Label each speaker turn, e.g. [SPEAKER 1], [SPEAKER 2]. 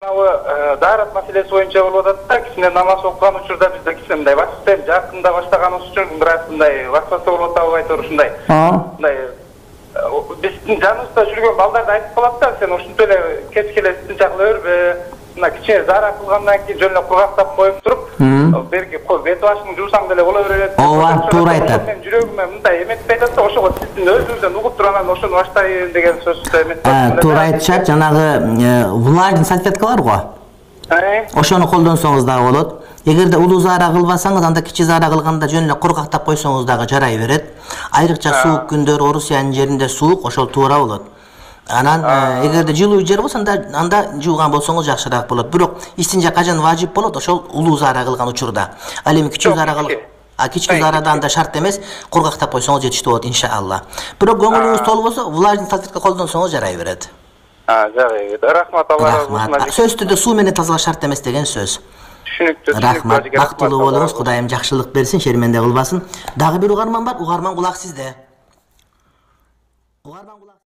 [SPEAKER 1] Darat maselesi boyunca болуп атат да, кичине намаз окуган учурда бизде кичине мындай вакыттен жакында баштаганыбыз үчүн бирок мындай вакытта болуп атабы айтор ушундай. Мындай биздин жаныбызда жүргөн балдарды айтып калат да, сен ушинтип эле кеч келесиң чакла өрбө. Мына кичине зара кылгандан кийин жөн эле кургактап коюп туруп, берки бет башыңды жуусаң деле боло берет.
[SPEAKER 2] Ооба, туура айтат.
[SPEAKER 1] Мен жүрөгүмө мындай эметип айтат да, ошого сиздин өзүңүздөн угуп туруп ошону баштайын деген сөздү эметип.
[SPEAKER 2] Туура айтышат, жанагы влажный салфеткалар го. Ошону колдонсоңуз дагы болот. Эгерде улуу зара кылбасаңыз, анда кичи зара кылганда жөн эле кургактап койсоңуз дагы жарай берет. Айрыкча суук күндөр, Орусиянын жеринде суук, ошол туура болот. Анан эгерде жылуу жер болсо анда жууган болсоңуз жакшыраак болот. Бирок истинче кажан важип болот ошол улуу зара кылган учурда. Ал эми кичүү зара кичүү зарада анда шарт эмес, кургактап койсоңуз жетиштүү болот иншалла. Бирок көңүлүңүз толбосо влажный салфетка колдонсоңуз жарай берет.
[SPEAKER 1] Жарай. Рахмат, Алла разы болсун.
[SPEAKER 2] Сөз түрдө суу менен тазалаш шарт эмес деген сөз.
[SPEAKER 1] Түшүнүктүү.
[SPEAKER 2] Рахмат, бактылуу болуңуз, Кудайым жакшылык берсин, шерменде кылбасын. Дагы бир угарман бар, угарман кулак сизде.